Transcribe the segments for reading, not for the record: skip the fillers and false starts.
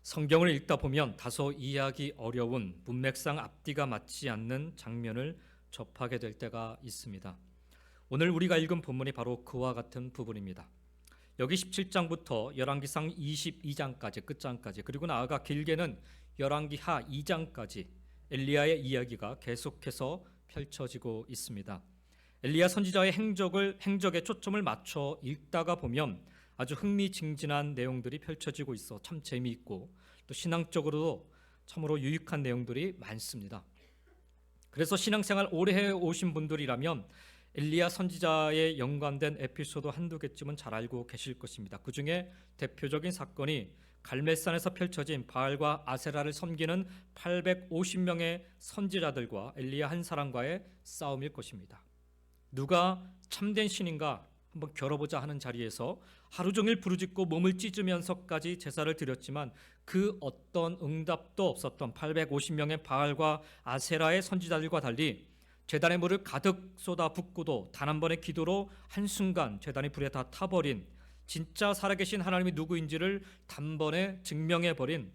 성경을 읽다 보면 다소 이해하기 어려운 문맥상 앞뒤가 맞지 않는 장면을 접하게 될 때가 있습니다. 오늘 우리가 읽은 본문이 바로 그와 같은 부분입니다. 여기 17장부터 열왕기상 22장까지 끝장까지, 그리고 나아가 길게는 열왕기하 2장까지 엘리야의 이야기가 계속해서 펼쳐지고 있습니다. 엘리야 선지자의 행적에 초점을 맞춰 읽다가 보면 아주 흥미진진한 내용들이 펼쳐지고 있어 참 재미있고 또 신앙적으로도 참으로 유익한 내용들이 많습니다. 그래서 신앙생활 오래 해오신 분들이라면 엘리야 선지자에 연관된 에피소드 한두 개쯤은 잘 알고 계실 것입니다. 그 중에 대표적인 사건이 갈멜산에서 펼쳐진 바알과 아세라를 섬기는 850명의 선지자들과 엘리야 한 사람과의 싸움일 것입니다. 누가 참된 신인가 한번 겨뤄보자 하는 자리에서 하루 종일 부르짖고 몸을 찢으면서까지 제사를 드렸지만 그 어떤 응답도 없었던 850명의 바알과 아세라의 선지자들과 달리 제단의 물을 가득 쏟아 붓고도 단 한 번의 기도로 한순간 제단이 불에 다 타버린, 진짜 살아계신 하나님이 누구인지를 단번에 증명해버린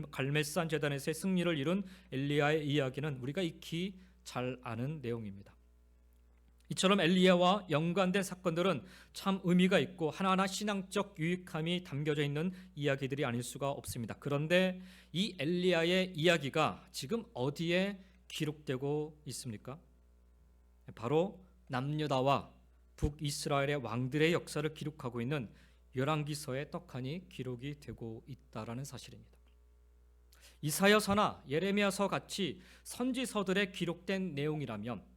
갈멜산 제단에서의 승리를 이룬 엘리야의 이야기는 우리가 익히 잘 아는 내용입니다. 이처럼 엘리야와 연관된 사건들은 참 의미가 있고 하나하나 신앙적 유익함이 담겨져 있는 이야기들이 아닐 수가 없습니다. 그런데 이 엘리야의 이야기가 지금 어디에 기록되고 있습니까? 바로 남유다와 북이스라엘의 왕들의 역사를 기록하고 있는 열왕기서에 떡하니 기록이 되고 있다는 사실입니다. 이사야서나 예레미야서 같이 선지서들에 기록된 내용이라면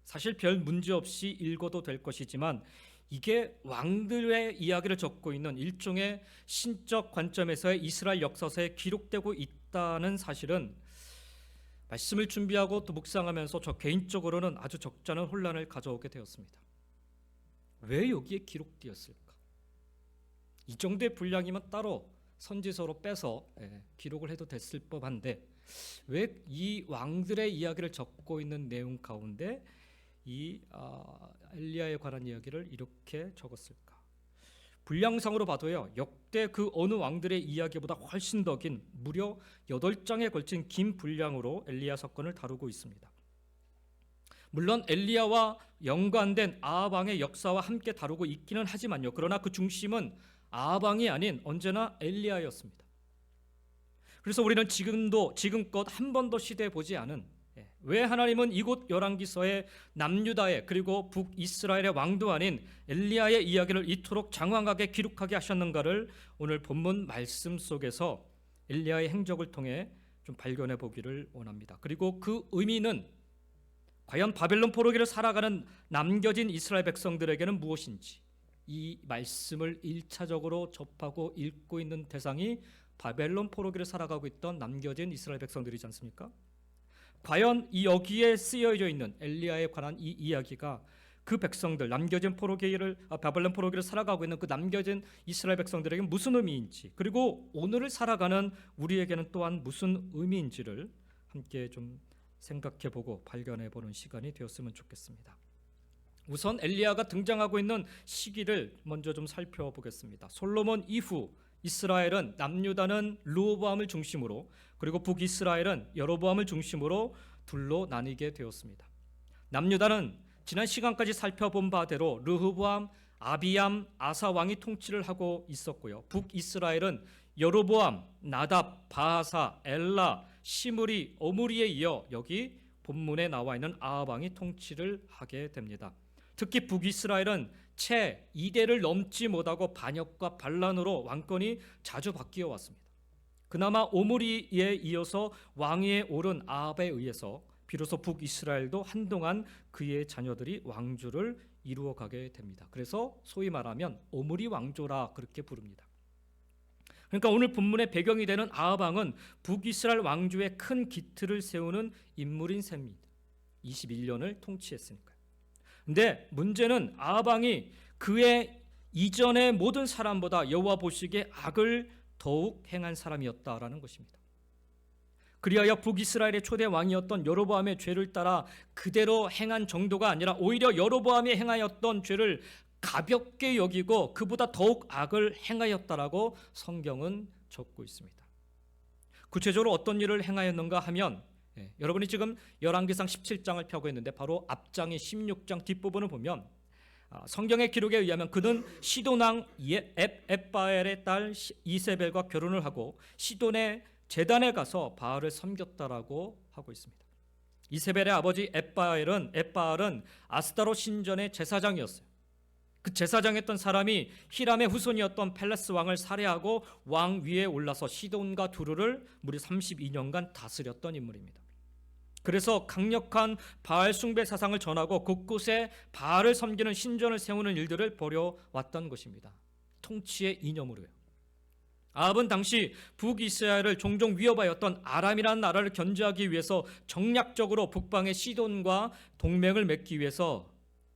사실 별 문제 없이 읽어도 될 것이지만 이게 왕들의 이야기를 적고 있는 일종의 신적 관점에서의 이스라엘 역사서에 기록되고 있다는 사실은 말씀을 준비하고 또 묵상하면서 저 개인적으로는 아주 적잖은 혼란을 가져오게 되었습니다. 왜 여기에 기록되었을까? 이 정도의 분량이면 따로 선지서로 빼서 기록을 해도 됐을 법한데 왜 이 왕들의 이야기를 적고 있는 내용 가운데 이 엘리야에 관한 이야기를 이렇게 적었을까? 분량상으로 봐도요, 역대 그 어느 왕들의 이야기보다 훨씬 더 긴 무려 8장에 걸친 긴 분량으로 엘리야 사건을 다루고 있습니다. 물론 엘리야와 연관된 아합 왕의 역사와 함께 다루고 있기는 하지만요, 그러나 그 중심은 아합 왕이 아닌 언제나 엘리야였습니다. 그래서 우리는 지금껏 한 번도 시대해 보지 않은, 왜 하나님은 이곳 열왕기서에 남유다의 그리고 북이스라엘의 왕도 아닌 엘리야의 이야기를 이토록 장황하게 기록하게 하셨는가를 오늘 본문 말씀 속에서 엘리야의 행적을 통해 좀 발견해 보기를 원합니다. 그리고 그 의미는 과연 바벨론 포로기를 살아가는 남겨진 이스라엘 백성들에게는 무엇인지, 이 말씀을 1차적으로 접하고 읽고 있는 대상이 바벨론 포로기를 살아가고 있던 남겨진 이스라엘 백성들이지 않습니까? 과연 이 여기에 쓰여져 있는 엘리야에 관한 이 이야기가 그 백성들, 남겨진 바벨론 포로기를 살아가고 있는 그 남겨진 이스라엘 백성들에게 무슨 의미인지, 그리고 오늘을 살아가는 우리에게는 또한 무슨 의미인지를 함께 좀 생각해보고 발견해보는 시간이 되었으면 좋겠습니다. 우선 엘리야가 등장하고 있는 시기를 먼저 좀 살펴보겠습니다. 솔로몬 이후 이스라엘은 남유다는 르호보암을 중심으로, 그리고 북이스라엘은 여로보암을 중심으로 둘로 나뉘게 되었습니다. 남유다는 지난 시간까지 살펴본 바대로 르호보암, 아비암, 아사 왕이 통치를 하고 있었고요. 북이스라엘은 여로보암, 나답, 바하사, 엘라, 시므리, 오므리에 이어 여기 본문에 나와 있는 아합 왕이 통치를 하게 됩니다. 특히 북이스라엘은 채 2대를 넘지 못하고 반역과 반란으로 왕권이 자주 바뀌어 왔습니다. 그나마 오므리에 이어서 왕위에 오른 아합에 의해서 비로소 북이스라엘도 한동안 그의 자녀들이 왕조를 이루어가게 됩니다. 그래서 소위 말하면 오므리 왕조라 그렇게 부릅니다. 그러니까 오늘 본문의 배경이 되는 아합 왕은 북이스라엘 왕조의 큰 기틀을 세우는 인물인 셈입니다. 21년을 통치했으니까요. 근데 문제는 아합 왕이 그의 이전의 모든 사람보다 여호와 보시기에 악을 더욱 행한 사람이었다라는 것입니다. 그리하여 북이스라엘의 초대 왕이었던 여로보암의 죄를 따라 그대로 행한 정도가 아니라 오히려 여로보암이 행하였던 죄를 가볍게 여기고 그보다 더욱 악을 행하였다라고 성경은 적고 있습니다. 구체적으로 어떤 일을 행하였는가 하면 여러분이 지금 열왕기상 17장을 펴고 있는데 바로 앞장의 16장 뒷부분을 보면 성경의 기록에 의하면 그는 시돈 왕 앱바엘의 딸 이세벨과 결혼을 하고 시돈의 제단에 가서 바알을 섬겼다라고 하고 있습니다. 이세벨의 아버지 앱바알은 아스타롯 신전의 제사장이었어요. 그 제사장했던 사람이 히람의 후손이었던 펠레스 왕을 살해하고 왕 위에 올라서 시돈과 두루를 무려 32년간 다스렸던 인물입니다. 그래서 강력한 바알 숭배 사상을 전하고 곳곳에 바알을 섬기는 신전을 세우는 일들을 벌여왔던 것입니다. 통치의 이념으로요. 아합은 당시 북이스라엘을 종종 위협하였던 아람이라는 나라를 견제하기 위해서 정략적으로 북방의 시돈과 동맹을 맺기 위해서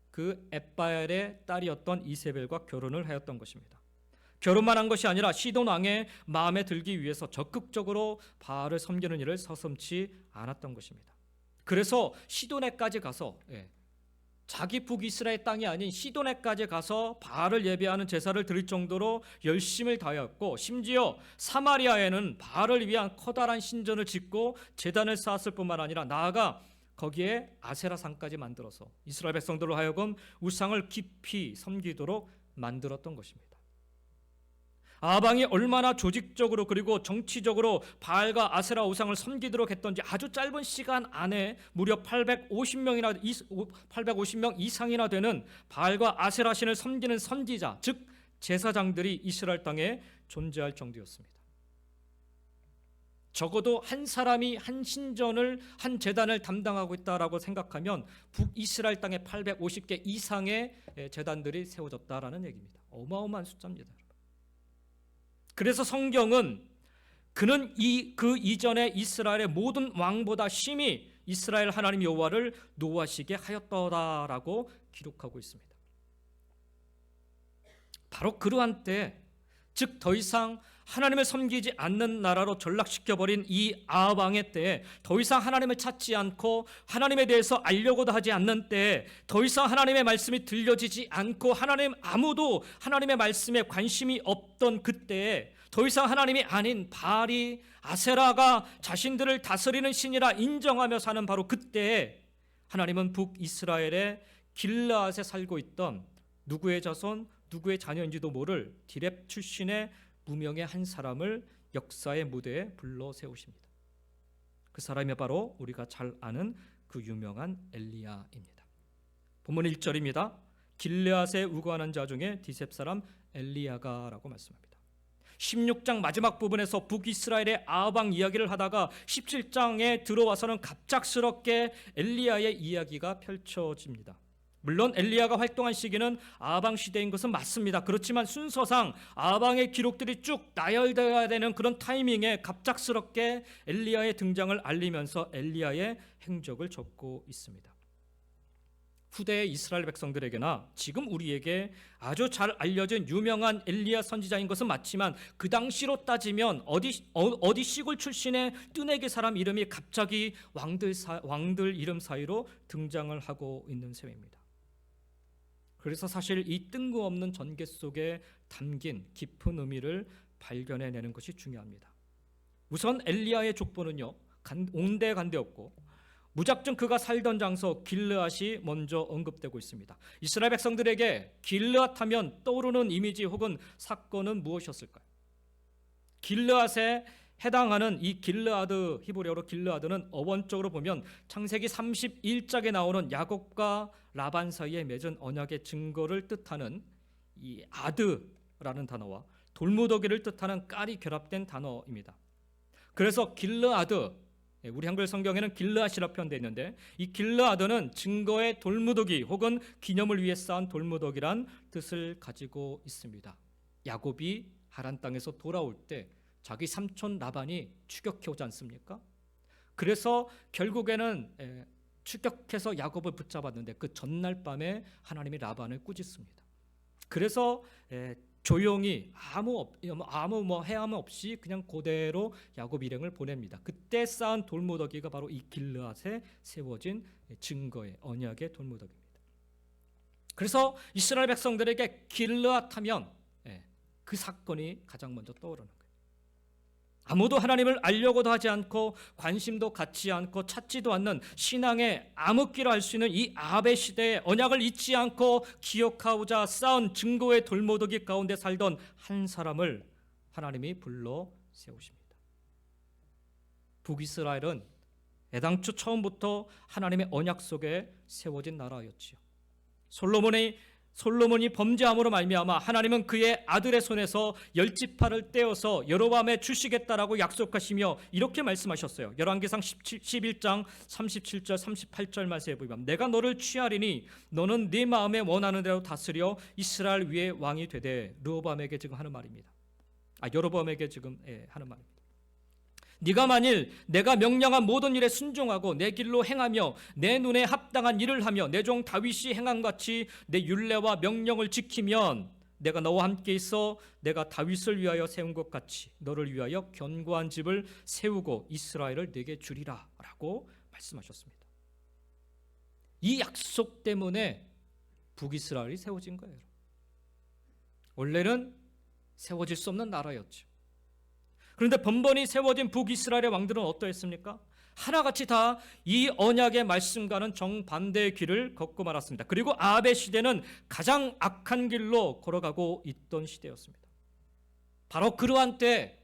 그 앱바엘의 딸이었던 이세벨과 결혼을 하였던 것입니다. 결혼만 한 것이 아니라 시돈 왕의 마음에 들기 위해서 적극적으로 바알을 섬기는 일을 서슴지 않았던 것입니다. 그래서 시돈에까지 가서 자기 북이스라엘 땅이 아닌 시돈에까지 가서 바알을 예배하는 제사를 드릴 정도로 열심을 다하였고, 심지어 사마리아에는 바알을 위한 커다란 신전을 짓고 제단을 쌓았을 뿐만 아니라 나아가 거기에 아세라상까지 만들어서 이스라엘 백성들로 하여금 우상을 깊이 섬기도록 만들었던 것입니다. 아방이 얼마나 조직적으로 그리고 정치적으로 바알과 아세라 우상을 섬기도록 했던지 아주 짧은 시간 안에 무려 850명 이상이나 되는 바알과 아세라 신을 섬기는 선지자, 즉 제사장들이 이스라엘 땅에 존재할 정도였습니다. 적어도 한 사람이 한 신전을, 한 제단을 담당하고 있다라고 생각하면 북이스라엘 땅에 850개 이상의 제단들이 세워졌다라는 얘기입니다. 어마어마한 숫자입니다. 그래서 성경은 그는 그 이전에 이스라엘의 모든 왕보다 심히 이스라엘 하나님 여호와를 노하시게 하였더라라고 기록하고 있습니다. 바로 그러한 때, 즉 더 이상 하나님을 섬기지 않는 나라로 전락시켜버린 이 아합 왕의 때에, 더 이상 하나님을 찾지 않고 하나님에 대해서 알려고도 하지 않는 때에, 더 이상 하나님의 말씀이 들려지지 않고 아무도 하나님의 말씀에 관심이 없던 그때에, 더 이상 하나님이 아닌 바알이, 아세라가 자신들을 다스리는 신이라 인정하며 사는 바로 그때에 하나님은 북이스라엘의 길르앗에 살고 있던 누구의 자손, 누구의 자녀인지도 모를 디렙 출신의 무명의 한 사람을 역사의 무대에 불러 세우십니다. 그 사람이 바로 우리가 잘 아는 그 유명한 엘리야입니다. 본문 1절입니다. 길르앗에 우거하는 자 중에 디셉 사람 엘리야가라고 말씀합니다. 16장 마지막 부분에서 북이스라엘의 아합 왕 이야기를 하다가 17장에 들어와서는 갑작스럽게 엘리야의 이야기가 펼쳐집니다. 물론 엘리야가 활동한 시기는 아합 왕 시대인 것은 맞습니다. 그렇지만 순서상 아합 왕의 기록들이 쭉 나열되어야 되는 그런 타이밍에 갑작스럽게 엘리야의 등장을 알리면서 엘리야의 행적을 적고 있습니다. 후대의 이스라엘 백성들에게나 지금 우리에게 아주 잘 알려진 유명한 엘리야 선지자인 것은 맞지만 그 당시로 따지면 어디 시골 출신의 뜨내기 사람 이름이 갑자기 왕들 이름 사이로 등장을 하고 있는 셈입니다. 그래서 사실 이 뜬금없는 전개 속에 담긴 깊은 의미를 발견해내는 것이 중요합니다. 우선 엘리야의 족보는요, 온데간데 없고 무작정 그가 살던 장소 길르앗이 먼저 언급되고 있습니다. 이스라엘 백성들에게 길르앗 하면 떠오르는 이미지 혹은 사건은 무엇이었을까요? 길르앗에 해당하는 이 길르아드, 히브리어로 길르아드는 어원적으로 보면 창세기 31장에 나오는 야곱과 라반 사이에 맺은 언약의 증거를 뜻하는 이 아드라는 단어와 돌무더기를 뜻하는 깔이 결합된 단어입니다. 그래서 길르아드, 우리 한글 성경에는 길르앗이라 표현되어 있는데 이 길르아드는 증거의 돌무더기 혹은 기념을 위해 쌓은 돌무더기란 뜻을 가지고 있습니다. 야곱이 하란 땅에서 돌아올 때 자기 삼촌 라반이 추격해 오지 않습니까? 그래서 결국에는 추격해서 야곱을 붙잡았는데 그 전날 밤에 하나님이 라반을 꾸짖습니다. 그래서 조용히 아무 해함 없이 그냥 그대로 야곱 일행을 보냅니다. 그때 쌓은 돌무더기가 바로 이 길르앗에 세워진 증거의 언약의 돌무더기입니다. 그래서 이스라엘 백성들에게 길르앗 하면 그 사건이 가장 먼저 떠오르는 거예요. 아무도 하나님을 알려고도 하지 않고 관심도 갖지 않고 찾지도 않는 신앙의 암흑기라 할 수 있는 이 아합의 시대에 언약을 잊지 않고 기억하고자 쌓은 증거의 돌모더기 가운데 살던 한 사람을 하나님이 불러 세우십니다. 북이스라엘은 애당초 처음부터 하나님의 언약 속에 세워진 나라였지요. 솔로몬이 범죄함으로 말미암아 하나님은 그의 아들의 손에서 열지파를 떼어서 여로보암에 주시겠다라고 약속하시며 이렇게 말씀하셨어요. 열왕기상 11장 37절 38절 말씀에 보면 내가 너를 취하리니 너는 네 마음에 원하는 대로 다스려 이스라엘 위에 왕이 되되 르호보암에게 지금 하는 말입니다. 여로보암에게 지금 하는 말입니다. 네가 만일 내가 명령한 모든 일에 순종하고 내 길로 행하며 내 눈에 합당한 일을 하며 내 종 다윗이 행한 같이 내 율례와 명령을 지키면 내가 너와 함께 있어 내가 다윗을 위하여 세운 것 같이 너를 위하여 견고한 집을 세우고 이스라엘을 네게 주리라 라고 말씀하셨습니다. 이 약속 때문에 북이스라엘이 세워진 거예요. 원래는 세워질 수 없는 나라였죠. 그런데 번번이 세워진 북이스라엘의 왕들은 어떠했습니까? 하나같이 다 이 언약의 말씀과는 정반대의 길을 걷고 말았습니다. 그리고 아합의 시대는 가장 악한 길로 걸어가고 있던 시대였습니다. 바로 그러한 때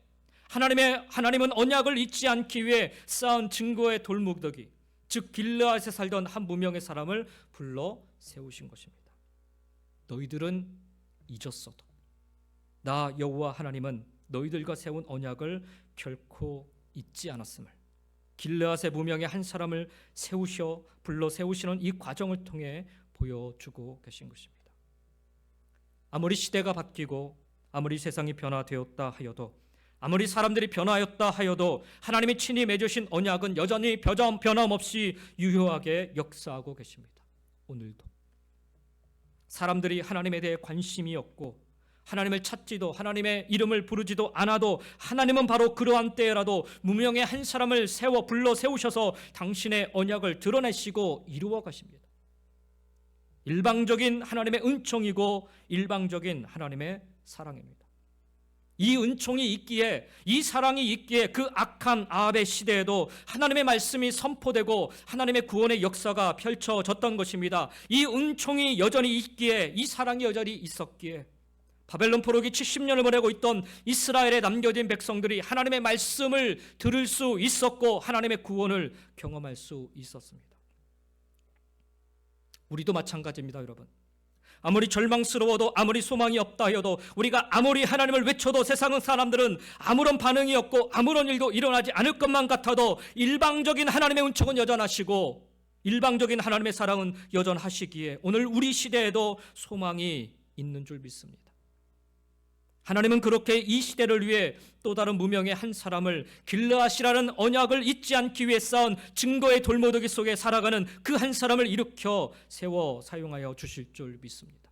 하나님은 언약을 잊지 않기 위해 쌓은 증거의 돌무더기, 즉 길르앗에 살던 한 무명의 사람을 불러 세우신 것입니다. 너희들은 잊었어도 나 여호와 하나님은 너희들과 세운 언약을 결코 잊지 않았음을 길르앗의 무명의 한 사람을 불러 세우시는 이 과정을 통해 보여주고 계신 것입니다. 아무리 시대가 바뀌고 아무리 세상이 변화되었다 하여도 아무리 사람들이 변화하였다 하여도 하나님이 친히 맺으신 언약은 여전히 변함없이 유효하게 역사하고 계십니다. 오늘도 사람들이 하나님에 대해 관심이 없고 하나님을 찾지도 하나님의 이름을 부르지도 않아도 하나님은 바로 그러한 때라도 무명의 한 사람을 불러 세우셔서 당신의 언약을 드러내시고 이루어 가십니다. 일방적인 하나님의 은총이고 일방적인 하나님의 사랑입니다. 이 은총이 있기에 이 사랑이 있기에 그 악한 아합의 시대에도 하나님의 말씀이 선포되고 하나님의 구원의 역사가 펼쳐졌던 것입니다. 이 은총이 여전히 있기에 이 사랑이 여전히 있었기에 바벨론 포로기 70년을 보내고 있던 이스라엘에 남겨진 백성들이 하나님의 말씀을 들을 수 있었고 하나님의 구원을 경험할 수 있었습니다. 우리도 마찬가지입니다, 여러분. 아무리 절망스러워도 아무리 소망이 없다 해도 우리가 아무리 하나님을 외쳐도 세상 사람들은 아무런 반응이 없고 아무런 일도 일어나지 않을 것만 같아도 일방적인 하나님의 은총은 여전하시고 일방적인 하나님의 사랑은 여전하시기에 오늘 우리 시대에도 소망이 있는 줄 믿습니다. 하나님은 그렇게 이 시대를 위해 또 다른 무명의 한 사람을 길르앗이라는 언약을 잊지 않기 위해 쌓은 증거의 돌모더기 속에 살아가는 그 한 사람을 일으켜 세워 사용하여 주실 줄 믿습니다.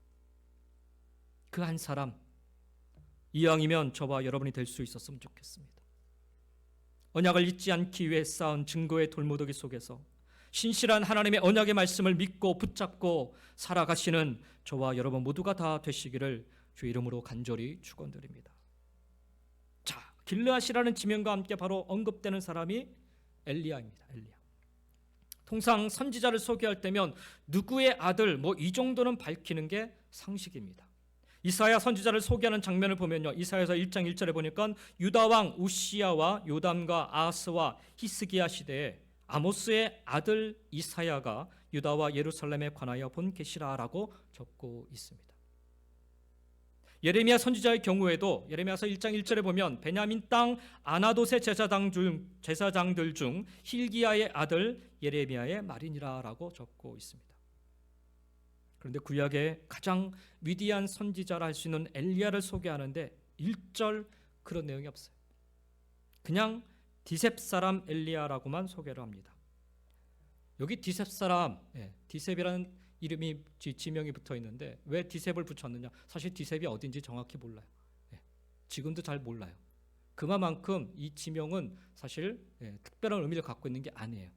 그 한 사람, 이왕이면 저와 여러분이 될 수 있었으면 좋겠습니다. 언약을 잊지 않기 위해 쌓은 증거의 돌모더기 속에서 신실한 하나님의 언약의 말씀을 믿고 붙잡고 살아가시는 저와 여러분 모두가 다 되시기를 주 이름으로 간절히 축원드립니다. 자, 길르앗이라는 지명과 함께 바로 언급되는 사람이 엘리야입니다. 엘리야. 통상 선지자를 소개할 때면 누구의 아들 이 정도는 밝히는 게 상식입니다. 이사야 선지자를 소개하는 장면을 보면요, 이사야서 1장 1절에 보니까 유다 왕 우시야와 요담과 아하스와 히스기야 시대에 아모스의 아들 이사야가 유다와 예루살렘에 관하여 본 계시라라고 적고 있습니다. 예레미야 선지자의 경우에도 예레미야서 1장 1절에 보면 베냐민 땅 아나돗의 제사장들 중 힐기야의 아들 예레미야의 말이니라라고 적고 있습니다. 그런데 구약의 가장 위대한 선지자라 할 수 있는 엘리야를 소개하는데 1절 그런 내용이 없어요. 그냥 디셉 사람 엘리야라고만 소개를 합니다. 여기 디셉 사람, 디셉이라는 이름이 지명이 붙어 있는데 왜 디셉을 붙였느냐? 사실 디셉이 어딘지 정확히 몰라요. 지금도 잘 몰라요. 그만큼 이 지명은 사실 특별한 의미를 갖고 있는 게 아니에요.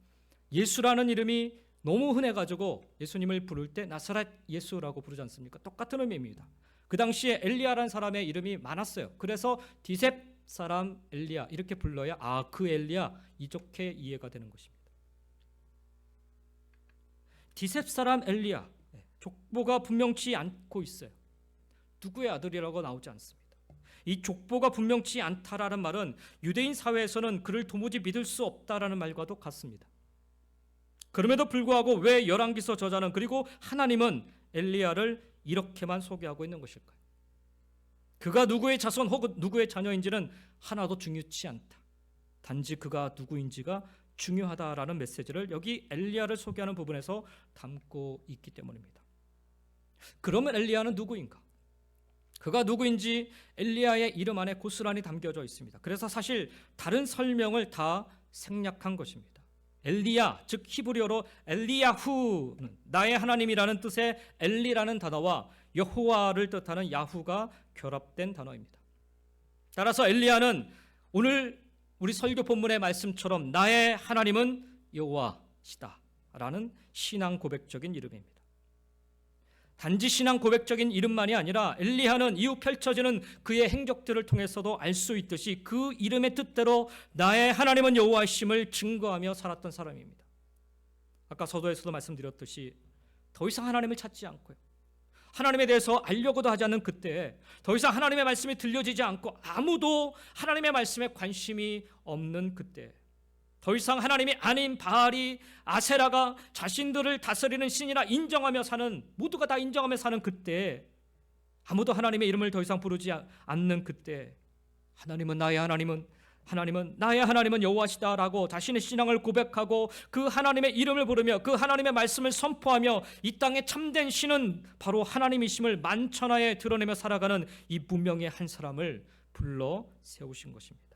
예수라는 이름이 너무 흔해가지고 예수님을 부를 때 나사렛 예수라고 부르지 않습니까? 똑같은 의미입니다. 그 당시에 엘리야라는 사람의 이름이 많았어요. 그래서 디셉 사람 엘리야 이렇게 불러야 그 엘리야 이렇게 이해가 되는 것입니다. 디셉 사람 엘리야, 족보가 분명치 않고 있어요. 누구의 아들이라고 나오지 않습니다. 이 족보가 분명치 않다라는 말은 유대인 사회에서는 그를 도무지 믿을 수 없다라는 말과도 같습니다. 그럼에도 불구하고 왜 열왕기서 저자는 그리고 하나님은 엘리야를 이렇게만 소개하고 있는 것일까요? 그가 누구의 자손 혹은 누구의 자녀인지는 하나도 중요치 않다. 단지 그가 누구인지가 중요하다라는 메시지를 여기 엘리야를 소개하는 부분에서 담고 있기 때문입니다. 그러면 엘리야는 누구인가? 그가 누구인지 엘리야의 이름 안에 고스란히 담겨져 있습니다. 그래서 사실 다른 설명을 다 생략한 것입니다. 엘리야, 즉 히브리어로 엘리야후는 나의 하나님이라는 뜻의 엘리라는 단어와 여호와를 뜻하는 야후가 결합된 단어입니다. 따라서 엘리야는 오늘 우리 설교 본문의 말씀처럼 나의 하나님은 여호와시다 라는 신앙 고백적인 이름입니다. 단지 신앙 고백적인 이름만이 아니라 엘리야는 이후 펼쳐지는 그의 행적들을 통해서도 알 수 있듯이 그 이름의 뜻대로 나의 하나님은 여호와이심을 증거하며 살았던 사람입니다. 아까 서도에서도 말씀드렸듯이 더 이상 하나님을 찾지 않고요, 하나님에 대해서 알려고도 하지 않는 그때에 더 이상 하나님의 말씀이 들려지지 않고 아무도 하나님의 말씀에 관심이 없는 그때, 더 이상 하나님이 아닌 바알이 아세라가 자신들을 다스리는 신이라 인정하며 사는, 모두가 다 인정하며 사는 그때, 아무도 하나님의 이름을 더 이상 부르지 않는 그때 하나님은 나의 하나님은 나의 하나님은 여호와시다라고 자신의 신앙을 고백하고 그 하나님의 이름을 부르며 그 하나님의 말씀을 선포하며 이 땅의 참된 신은 바로 하나님이심을 만천하에 드러내며 살아가는 이 무명의 한 사람을 불러 세우신 것입니다.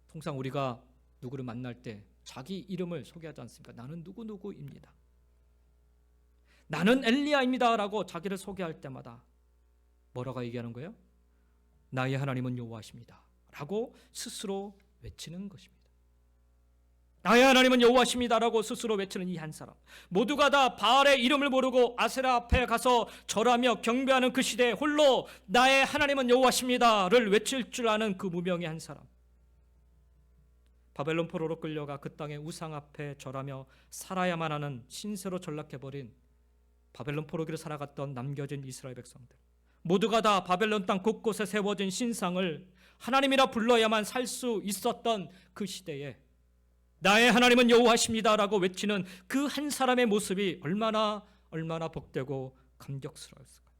통상 우리가 누구를 만날 때 자기 이름을 소개하지 않습니까? 나는 누구누구입니다, 나는 엘리야입니다 라고 자기를 소개할 때마다 뭐라고 얘기하는 거예요? 나의 하나님은 여호와십니다 라고 스스로 외치는 것입니다. 나의 하나님은 여호와십니다 라고 스스로 외치는 이 한 사람, 모두가 다 바알의 이름을 모르고 아세라 앞에 가서 절하며 경배하는 그 시대에 홀로 나의 하나님은 여호와십니다를 외칠 줄 아는 그 무명의 한 사람, 바벨론 포로로 끌려가 그 땅의 우상 앞에 절하며 살아야만 하는 신세로 전락해버린 바벨론 포로기를 살아갔던 남겨진 이스라엘 백성들, 모두가 다 바벨론 땅 곳곳에 세워진 신상을 하나님이라 불러야만 살 수 있었던 그 시대에 나의 하나님은 여호와십니다라고 외치는 그 한 사람의 모습이 얼마나 복되고 감격스러웠을까요?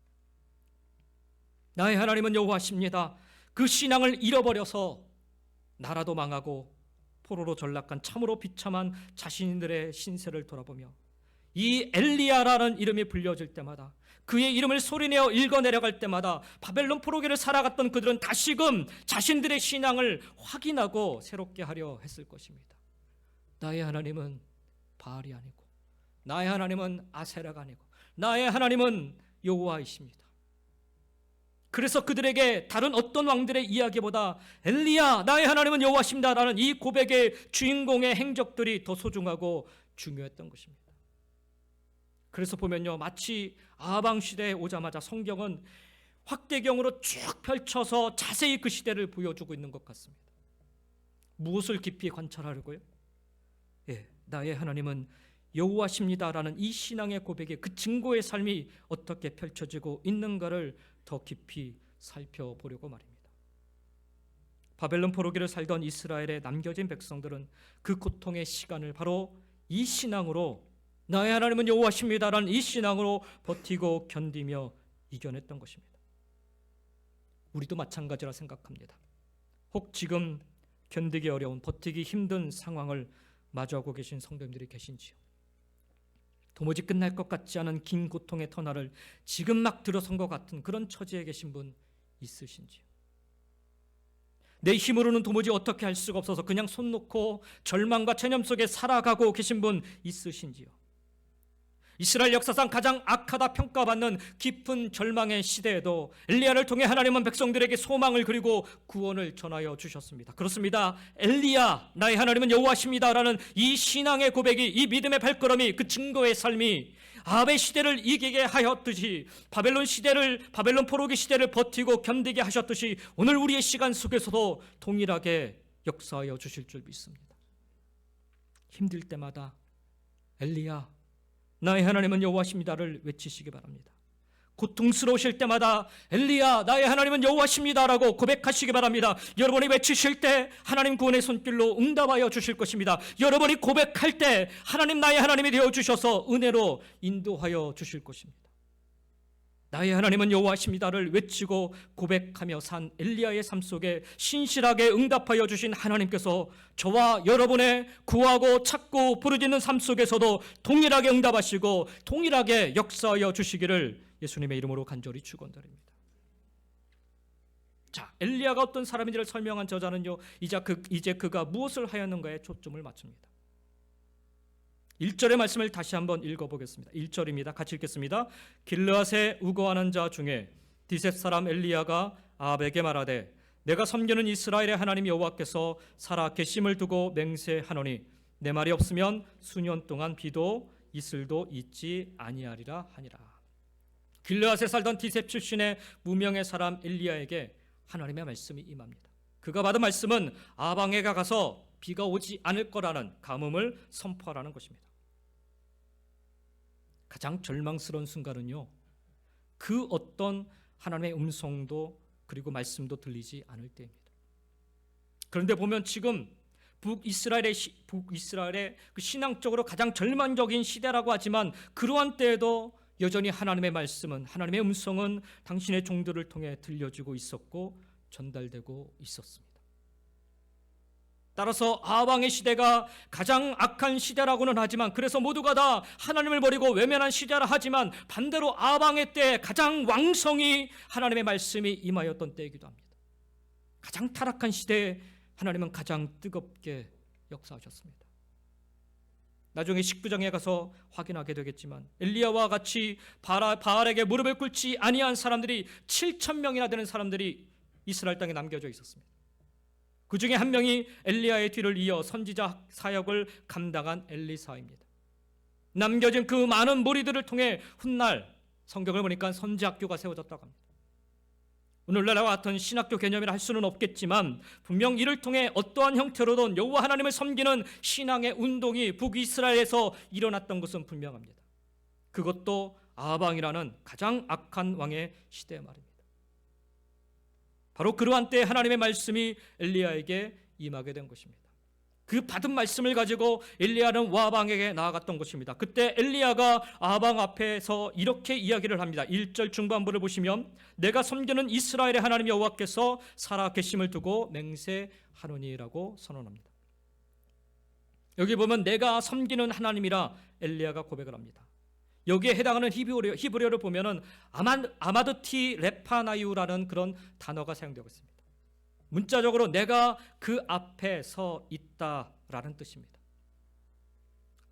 나의 하나님은 여호와십니다. 그 신앙을 잃어버려서 나라도 망하고 포로로 전락한 참으로 비참한 자신들의 신세를 돌아보며 이 엘리야라는 이름이 불려질 때마다, 그의 이름을 소리내어 읽어내려갈 때마다 바벨론 포로기를 살아갔던 그들은 다시금 자신들의 신앙을 확인하고 새롭게 하려 했을 것입니다. 나의 하나님은 바알이 아니고, 나의 하나님은 아세라가 아니고, 나의 하나님은 여호와이십니다. 그래서 그들에게 다른 어떤 왕들의 이야기보다 엘리야 나의 하나님은 여호와십니다 라는 이 고백의 주인공의 행적들이 더 소중하고 중요했던 것입니다. 그래서 보면요, 마치 아방 시대에 오자마자 성경은 확대경으로 쭉 펼쳐서 자세히 그 시대를 보여주고 있는 것 같습니다. 무엇을 깊이 관찰하려고요? 나의 하나님은 여호와십니다라는 이 신앙의 고백의 그 증거의 삶이 어떻게 펼쳐지고 있는가를 더 깊이 살펴보려고 말입니다. 바벨론 포로기를 살던 이스라엘의 남겨진 백성들은 그 고통의 시간을 바로 이 신앙으로, 나의 하나님은 여호와십니다라는 이 신앙으로 버티고 견디며 이겨냈던 것입니다. 우리도 마찬가지라 생각합니다. 혹 지금 견디기 어려운, 버티기 힘든 상황을 마주하고 계신 성도님들이 계신지요? 도무지 끝날 것 같지 않은 긴 고통의 터널을 지금 막 들어선 것 같은 그런 처지에 계신 분 있으신지요? 내 힘으로는 도무지 어떻게 할 수가 없어서 그냥 손 놓고 절망과 체념 속에 살아가고 계신 분 있으신지요? 이스라엘 역사상 가장 악하다 평가받는 깊은 절망의 시대에도 엘리야를 통해 하나님은 백성들에게 소망을 그리고 구원을 전하여 주셨습니다. 그렇습니다. 엘리야 나의 하나님은 여호와십니다라는 이 신앙의 고백이, 이 믿음의 발걸음이, 그 증거의 삶이 아합의 시대를 이기게 하였듯이 바벨론 포로기 시대를 버티고 견디게 하셨듯이 오늘 우리의 시간 속에서도 동일하게 역사하여 주실 줄 믿습니다. 힘들 때마다 엘리야 나의 하나님은 여호와십니다를 외치시기 바랍니다. 고통스러우실 때마다 엘리야 나의 하나님은 여호와십니다라고 고백하시기 바랍니다. 여러분이 외치실 때 하나님 구원의 손길로 응답하여 주실 것입니다. 여러분이 고백할 때 하나님 나의 하나님이 되어주셔서 은혜로 인도하여 주실 것입니다. 나의 하나님은 여호와십니다를 외치고 고백하며 산 엘리야의 삶 속에 신실하게 응답하여 주신 하나님께서 저와 여러분의 구하고 찾고 부르짖는 삶 속에서도 동일하게 응답하시고 동일하게 역사하여 주시기를 예수님의 이름으로 간절히 축원드립니다. 자, 엘리야가 어떤 사람인지를 설명한 저자는요, 이제 그가 무엇을 하였는가에 초점을 맞춥니다. 1절의 말씀을 다시 한번 읽어보겠습니다. 1절입니다. 같이 읽겠습니다. 길르앗에 우거하는 자 중에 디셋 사람 엘리야가 아합에게 말하되 내가 섬기는 이스라엘의 하나님 여호와께서 살아 계심을 두고 맹세하노니 내 말이 없으면 수년 동안 비도 이슬도 있지 아니하리라 하니라. 길르앗에 살던 디셋 출신의 무명의 사람 엘리야에게 하나님의 말씀이 임합니다. 그가 받은 말씀은 아방에 가서 비가 오지 않을 거라는 가뭄을 선포하라는 것입니다. 가장 절망스러운 순간은요, 그 어떤 하나님의 음성도 그리고 말씀도 들리지 않을 때입니다. 그런데 보면 지금 북이스라엘의 그 신앙적으로 가장 절망적인 시대라고 하지만 그러한 때에도 여전히 하나님의 말씀은, 하나님의 음성은 당신의 종들을 통해 들려주고 있었고 전달되고 있었습니다. 따라서 아방의 시대가 가장 악한 시대라고는 하지만, 그래서 모두가 다 하나님을 버리고 외면한 시대라 하지만 반대로 아방의 때 가장 왕성히 하나님의 말씀이 임하였던 때이기도 합니다. 가장 타락한 시대에 하나님은 가장 뜨겁게 역사하셨습니다. 나중에 19장에 가서 확인하게 되겠지만 엘리야와 같이 바알에게 무릎을 꿇지 아니한 사람들이 7,000명이나 되는 사람들이 이스라엘 땅에 남겨져 있었습니다. 그 중에 한 명이 엘리야의 뒤를 이어 선지자 사역을 감당한 엘리사입니다. 남겨진 그 많은 무리들을 통해 훗날 성경을 보니까 선지학교가 세워졌다고 합니다. 오늘날과 같은 신학교 개념이라 할 수는 없겠지만 분명 이를 통해 어떠한 형태로든 여호와 하나님을 섬기는 신앙의 운동이 북이스라엘에서 일어났던 것은 분명합니다. 그것도 아방이라는 가장 악한 왕의 시대 말입니다. 바로 그러한 때에 하나님의 말씀이 엘리야에게 임하게 된 것입니다. 그 받은 말씀을 가지고 엘리야는 와방에게 나아갔던 것입니다. 그때 엘리야가 아방 앞에서 이렇게 이야기를 합니다. 1절 중반부를 보시면 내가 섬기는 이스라엘의 하나님 여호와께서 살아 계심을 두고 맹세하노니라고 선언합니다. 여기 보면 내가 섬기는 하나님이라 엘리야가 고백을 합니다. 여기에 해당하는 히브리어를 보면은 아마드티 레파나유라는 그런 단어가 사용되고 있습니다. 문자적으로 내가 그 앞에 서 있다라는 뜻입니다.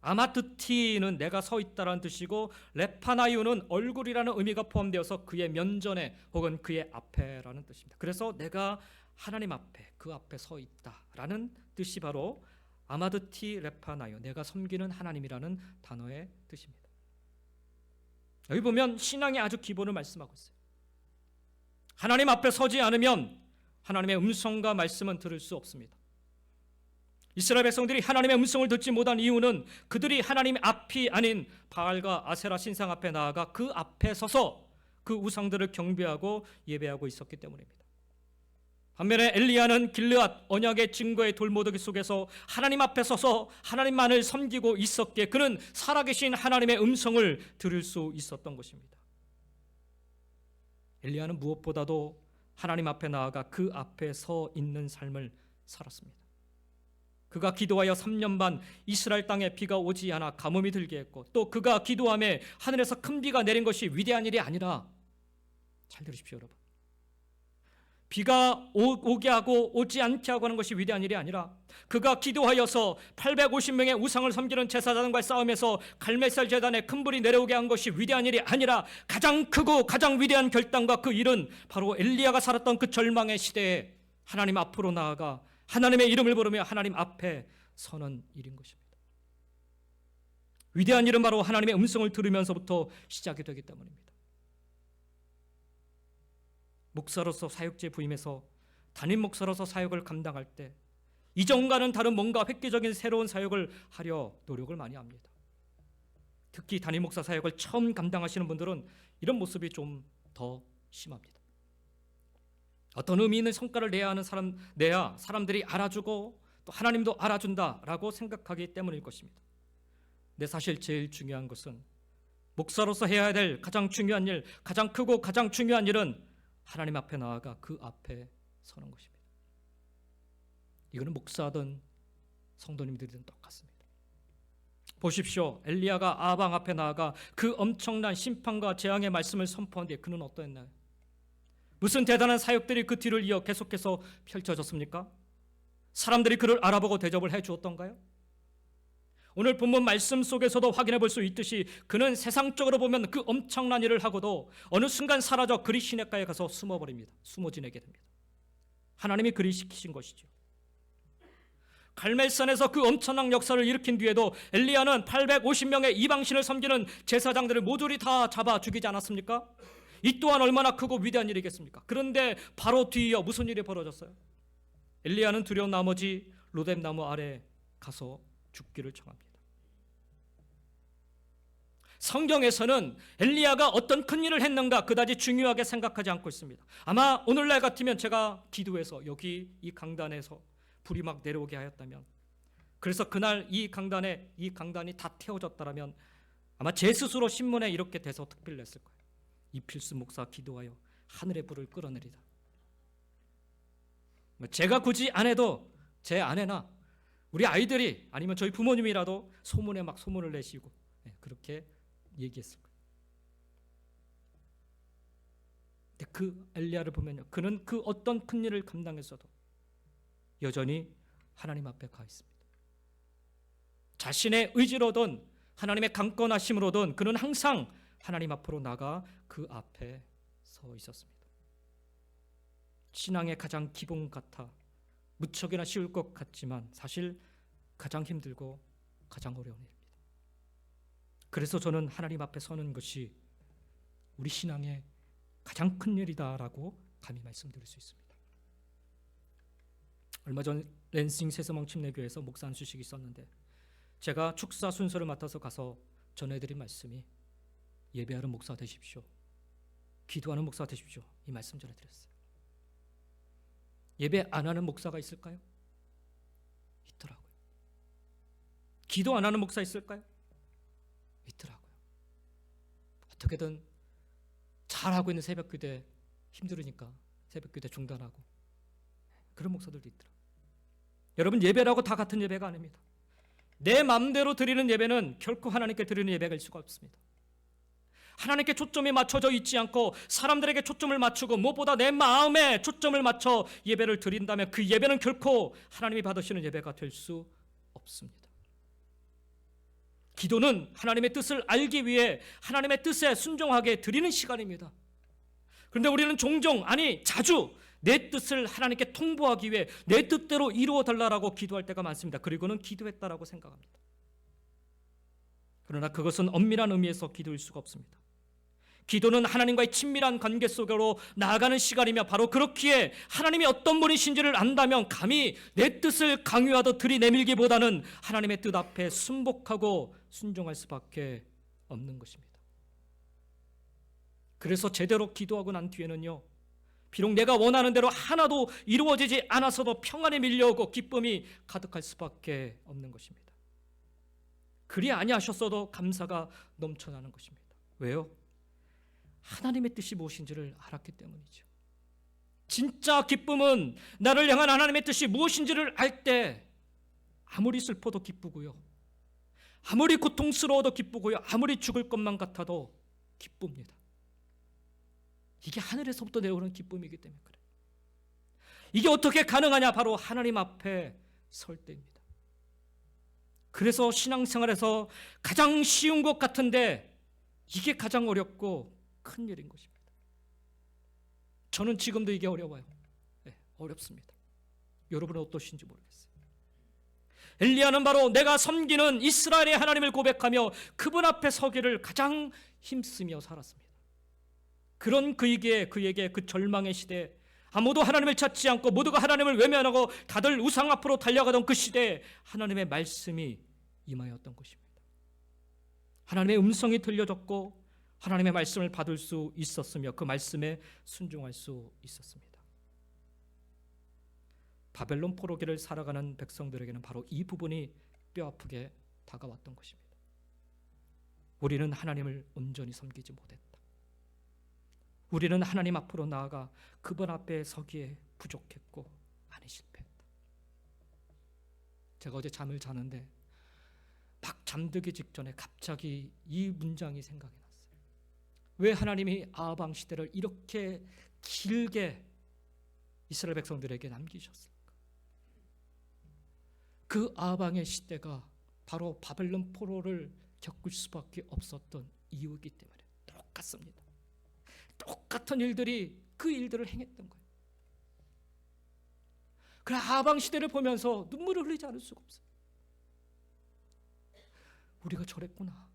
아마드티는 내가 서 있다라는 뜻이고 레파나유는 얼굴이라는 의미가 포함되어서 그의 면전에 혹은 그의 앞에라는 뜻입니다. 그래서 내가 하나님 앞에 그 앞에 서 있다라는 뜻이 바로 아마드티 레파나유, 내가 섬기는 하나님이라는 단어의 뜻입니다. 여기 보면 신앙의 아주 기본을 말씀하고 있어요. 하나님 앞에 서지 않으면 하나님의 음성과 말씀은 들을 수 없습니다. 이스라엘 백성들이 하나님의 음성을 듣지 못한 이유는 그들이 하나님의 앞이 아닌 바알과 아세라 신상 앞에 나아가 그 앞에 서서 그 우상들을 경배하고 예배하고 있었기 때문입니다. 반면에 엘리야는 길르앗 언약의 증거의 돌모더기 속에서 하나님 앞에 서서 하나님만을 섬기고 있었기에 그는 살아계신 하나님의 음성을 들을 수 있었던 것입니다. 엘리야는 무엇보다도 하나님 앞에 나아가 그 앞에 서 있는 삶을 살았습니다. 그가 기도하여 3년 반 이스라엘 땅에 비가 오지 않아 가뭄이 들게 했고, 또 그가 기도함에 하늘에서 큰 비가 내린 것이 위대한 일이 아니라, 잘 들으십시오 여러분, 비가 오게 하고 오지 않게 하고 하는 것이 위대한 일이 아니라 그가 기도하여서 850명의 우상을 섬기는 제사장과의 싸움에서 갈멜살 제단에 큰 불이 내려오게 한 것이 위대한 일이 아니라 가장 크고 가장 위대한 결단과 그 일은 바로 엘리야가 살았던 그 절망의 시대에 하나님 앞으로 나아가 하나님의 이름을 부르며 하나님 앞에 서는 일인 것입니다. 위대한 일은 바로 하나님의 음성을 들으면서부터 시작이 되기 때문입니다. 목사로서 사역지에 부임해서 담임 목사로서 사역을 감당할 때 이전과는 다른 뭔가 획기적인 새로운 사역을 하려 노력을 많이 합니다. 특히 담임 목사 사역을 처음 감당하시는 분들은 이런 모습이 좀 더 심합니다. 어떤 의미 있는 성과를 내야 사람들이 알아주고 또 하나님도 알아준다라고 생각하기 때문일 것입니다. 근데 사실 제일 중요한 것은 목사로서 해야 될 가장 중요한 일, 가장 크고 가장 중요한 일은 하나님 앞에 나아가 그 앞에 서는 것입니다. 이거는 목사든 성도님들이든 똑같습니다. 보십시오. 엘리야가 아방 앞에 나아가 그 엄청난 심판과 재앙의 말씀을 선포한데 그는 어떠했나요? 무슨 대단한 사역들이 그 뒤를 이어 계속해서 펼쳐졌습니까? 사람들이 그를 알아보고 대접을 해 주었던가요? 오늘 본문 말씀 속에서도 확인해 볼 수 있듯이 그는 세상적으로 보면 그 엄청난 일을 하고도 어느 순간 사라져 그리 시냇가에 가서 숨어버립니다. 숨어 지내게 됩니다. 하나님이 그리 시키신 것이죠. 갈멜산에서 그 엄청난 역사를 일으킨 뒤에도 엘리야는 850명의 이방신을 섬기는 제사장들을 모조리 다 잡아 죽이지 않았습니까? 이 또한 얼마나 크고 위대한 일이겠습니까? 그런데 바로 뒤이어 무슨 일이 벌어졌어요? 엘리야는 두려운 나머지 로뎀 나무 아래 가서 죽기를 청합니다. 성경에서는 엘리야가 어떤 큰 일을 했는가 그다지 중요하게 생각하지 않고 있습니다. 아마 오늘날 같으면 제가 기도해서 여기 이 강단에서 불이 막 내려오게 하였다면, 그래서 그날 이 강단이 다 태워졌다면 아마 제 스스로 신문에 이렇게 돼서 특필을 냈을 거예요. 이필수 목사 기도하여 하늘의 불을 끌어내리다. 제가 굳이 안 해도 제 아내나 우리 아이들이 아니면 저희 부모님이라도 소문에 막 소문을 내시고 그렇게 얘기했을 거예요. 근데 그 엘리야를 보면요, 그는 그 어떤 큰 일을 감당했어도 여전히 하나님 앞에 가 있습니다. 자신의 의지로든 하나님의 강권하심으로든 그는 항상 하나님 앞으로 나가 그 앞에 서 있었습니다. 신앙의 가장 기본 같아 무척이나 쉬울 것 같지만 사실 가장 힘들고 가장 어려운 일입니다. 그래서 저는 하나님 앞에 서는 것이 우리 신앙의 가장 큰 일이다라고 감히 말씀드릴 수 있습니다. 얼마 전 랜싱 새서망 침례교회에서 목사 안수식이 있었는데 제가 축사 순서를 맡아서 가서 전해드린 말씀이 예배하는 목사 되십시오, 기도하는 목사 되십시오, 이 말씀 전해드렸어요. 예배 안 하는 목사가 있을까요? 있더라고요. 기도 안 하는 목사 있을까요? 있더라고요. 어떻게든 잘하고 있는 새벽기도에 힘들으니까 새벽기도 중단하고 그런 목사들도 있더라고요. 여러분, 예배라고 다 같은 예배가 아닙니다. 내 마음대로 드리는 예배는 결코 하나님께 드리는 예배가 일 수가 없습니다. 하나님께 초점이 맞춰져 있지 않고 사람들에게 초점을 맞추고 무엇보다 내 마음에 초점을 맞춰 예배를 드린다면 그 예배는 결코 하나님이 받으시는 예배가 될 수 없습니다. 기도는 하나님의 뜻을 알기 위해 하나님의 뜻에 순종하게 드리는 시간입니다. 그런데 우리는 종종, 아니 자주 내 뜻을 하나님께 통보하기 위해 내 뜻대로 이루어 달라고 기도할 때가 많습니다. 그리고는 기도했다라고 생각합니다. 그러나 그것은 엄밀한 의미에서 기도일 수가 없습니다. 기도는 하나님과의 친밀한 관계 속으로 나아가는 시간이며 바로 그렇기에 하나님이 어떤 분이신지를 안다면 감히 내 뜻을 강요하듯 들이내밀기보다는 하나님의 뜻 앞에 순복하고 순종할 수밖에 없는 것입니다. 그래서 제대로 기도하고 난 뒤에는요, 비록 내가 원하는 대로 하나도 이루어지지 않아서도 평안이 밀려오고 기쁨이 가득할 수밖에 없는 것입니다. 그리 아니하셨어도 감사가 넘쳐나는 것입니다. 왜요? 하나님의 뜻이 무엇인지를 알았기 때문이죠. 진짜 기쁨은 나를 향한 하나님의 뜻이 무엇인지를 알 때 아무리 슬퍼도 기쁘고요, 아무리 고통스러워도 기쁘고요, 아무리 죽을 것만 같아도 기쁩니다. 이게 하늘에서부터 내려오는 기쁨이기 때문에 그래요. 이게 어떻게 가능하냐? 바로 하나님 앞에 설 때입니다. 그래서 신앙생활에서 가장 쉬운 것 같은데 이게 가장 어렵고 큰 일인 것입니다. 저는 지금도 이게 어려워요. 네, 어렵습니다. 여러분은 어떠신지 모르겠어요. 엘리야는 바로 내가 섬기는 이스라엘의 하나님을 고백하며 그분 앞에 서기를 가장 힘쓰며 살았습니다. 그런 그에게 그 절망의 시대, 아무도 하나님을 찾지 않고 모두가 하나님을 외면하고 다들 우상 앞으로 달려가던 그 시대에 하나님의 말씀이 임하였던 것입니다. 하나님의 음성이 들려졌고 하나님의 말씀을 받을 수 있었으며 그 말씀에 순종할 수 있었습니다. 바벨론 포로기를 살아가는 백성들에게는 바로 이 부분이 뼈아프게 다가왔던 것입니다. 우리는 하나님을 온전히 섬기지 못했다. 우리는 하나님 앞으로 나아가 그분 앞에 서기에 부족했고 많이 실패했다. 제가 어제 잠을 자는데 막 잠들기 직전에 갑자기 이 문장이 생각이 났어요. 왜 하나님이 아방 시대를 이렇게 길게 이스라엘 백성들에게 남기셨을까? 그 아방의 시대가 바로 바벨론 포로를 겪을 수밖에 없었던 이유이기 때문에 똑같습니다. 똑같은 일들이 그 일들을 행했던 거예요. 그래 아방 시대를 보면서 눈물을 흘리지 않을 수가 없어요. 우리가 저랬구나.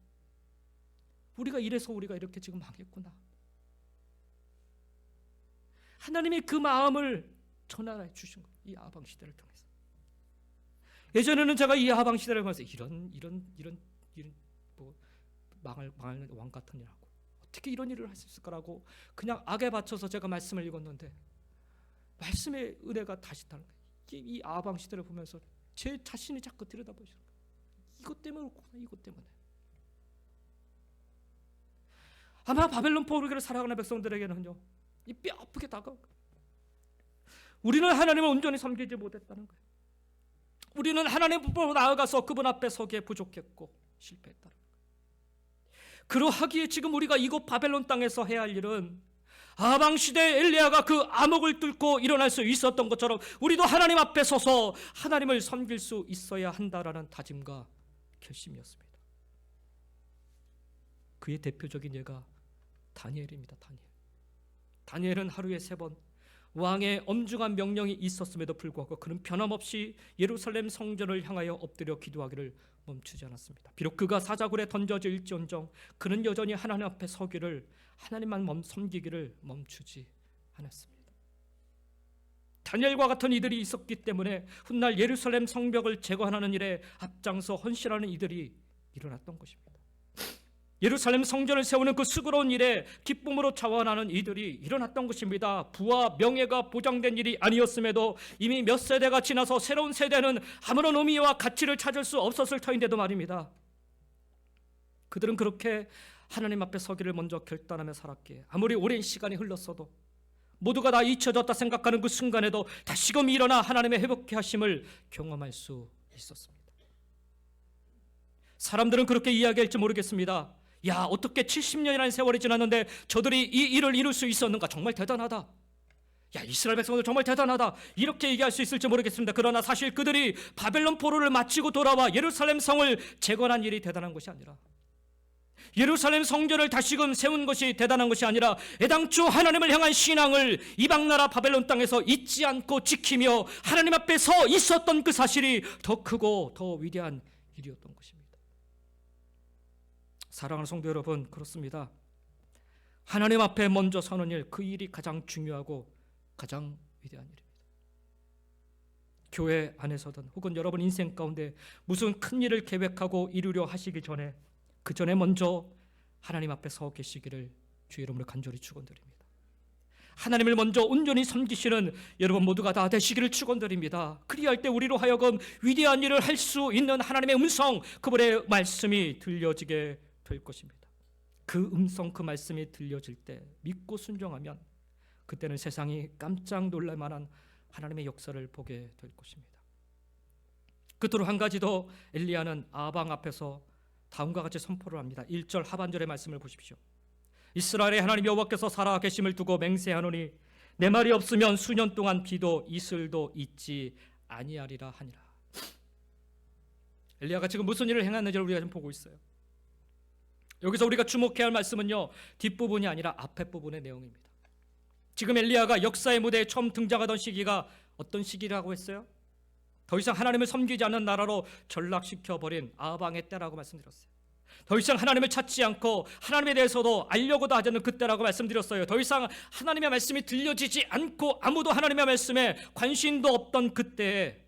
우리가 이래서 우리가 이렇게 지금 망했구나. 하나님이 그 마음을 전하여 주신 거예요. 이 아방 시대를 통해서. 예전에는 제가 이 아방 시대를 보면서 이런 뭐 망할 왕 같은 일하고 어떻게 이런 일을 할 수 있을까라고 그냥 악에 받쳐서 제가 말씀을 읽었는데 말씀의 은혜가 다시 다른 거예요. 이 아방 시대를 보면서 제 자신이 자꾸 들여다보시는 거예요. 이것 때문에 그렇구나. 이것 때문에. 아마 바벨론 포로기를 살아가는 백성들에게는요 이 뼈 아프게 다가오고 우리는 하나님을 온전히 섬기지 못했다는 거예요. 우리는 하나님 앞으로 나아가서 그분 앞에 서기에 부족했고 실패했다는 거예요. 그러하기에 지금 우리가 이곳 바벨론 땅에서 해야 할 일은 아방 시대에 엘리야가 그 암흑을 뚫고 일어날 수 있었던 것처럼 우리도 하나님 앞에 서서 하나님을 섬길 수 있어야 한다라는 다짐과 결심이었습니다. 그의 대표적인 예가 다니엘입니다. 다니엘은 하루에 3번 왕의 엄중한 명령이 있었음에도 불구하고 그는 변함없이 예루살렘 성전을 향하여 엎드려 기도하기를 멈추지 않았습니다. 비록 그가 사자굴에 던져질지언정 그는 여전히 하나님 앞에 서기를 하나님만 섬기기를 멈추지 않았습니다. 다니엘과 같은 이들이 있었기 때문에 훗날 예루살렘 성벽을 재건하는 일에 앞장서 헌신하는 이들이 일어났던 것입니다. 예루살렘 성전을 세우는 그 수고로운 일에 기쁨으로 자원하는 이들이 일어났던 것입니다. 부와 명예가 보장된 일이 아니었음에도 이미 몇 세대가 지나서 새로운 세대는 아무런 의미와 가치를 찾을 수 없었을 터인데도 말입니다. 그들은 그렇게 하나님 앞에 서기를 먼저 결단하며 살았기에 아무리 오랜 시간이 흘렀어도 모두가 다 잊혀졌다 생각하는 그 순간에도 다시금 일어나 하나님의 회복케 하심을 경험할 수 있었습니다. 사람들은 그렇게 이야기할지 모르겠습니다. 야, 어떻게 70년이라는 세월이 지났는데 저들이 이 일을 이룰 수 있었는가? 정말 대단하다. 야, 이스라엘 백성들 정말 대단하다. 이렇게 얘기할 수 있을지 모르겠습니다. 그러나 사실 그들이 바벨론 포로를 마치고 돌아와 예루살렘 성을 재건한 일이 대단한 것이 아니라 예루살렘 성전을 다시금 세운 것이 대단한 것이 아니라 애당초 하나님을 향한 신앙을 이방 나라 바벨론 땅에서 잊지 않고 지키며 하나님 앞에 서 있었던 그 사실이 더 크고 더 위대한 일이었던 것입니다. 사랑하는 성도 여러분, 그렇습니다. 하나님 앞에 먼저 서는 일, 그 일이 가장 중요하고 가장 위대한 일입니다. 교회 안에서든 혹은 여러분 인생 가운데 무슨 큰 일을 계획하고 이루려 하시기 전에 그 전에 먼저 하나님 앞에 서 계시기를 주의 이름으로 간절히 축원드립니다. 하나님을 먼저 온전히 섬기시는 여러분 모두가 다 되시기를 축원드립니다. 그리할 때 우리로 하여금 위대한 일을 할 수 있는 하나님의 음성, 그분의 말씀이 들려지게 될 것입니다. 그 음성, 그 말씀이 들려질 때 믿고 순종하면 그때는 세상이 깜짝 놀랄 만한 하나님의 역사를 보게 될 것입니다. 끝으로 한 가지 더, 엘리야는 아방 앞에서 다음과 같이 선포를 합니다. 1절 하반절의 말씀을 보십시오. 이스라엘의 하나님 여호와께서 살아계심을 두고 맹세하노니 내 말이 없으면 수년 동안 비도 이슬도 있지 아니하리라 하니라. 엘리야가 지금 무슨 일을 행했는지를 우리가 지금 보고 있어요. 여기서 우리가 주목해야 할 말씀은요, 뒷부분이 아니라 앞에 부분의 내용입니다. 지금 엘리야가 역사의 무대에 처음 등장하던 시기가 어떤 시기라고 했어요? 더 이상 하나님을 섬기지 않는 나라로 전락시켜버린 아방의 때라고 말씀드렸어요. 더 이상 하나님을 찾지 않고 하나님에 대해서도 알려고도 하지 않는 그때라고 말씀드렸어요. 더 이상 하나님의 말씀이 들려지지 않고 아무도 하나님의 말씀에 관심도 없던 그때에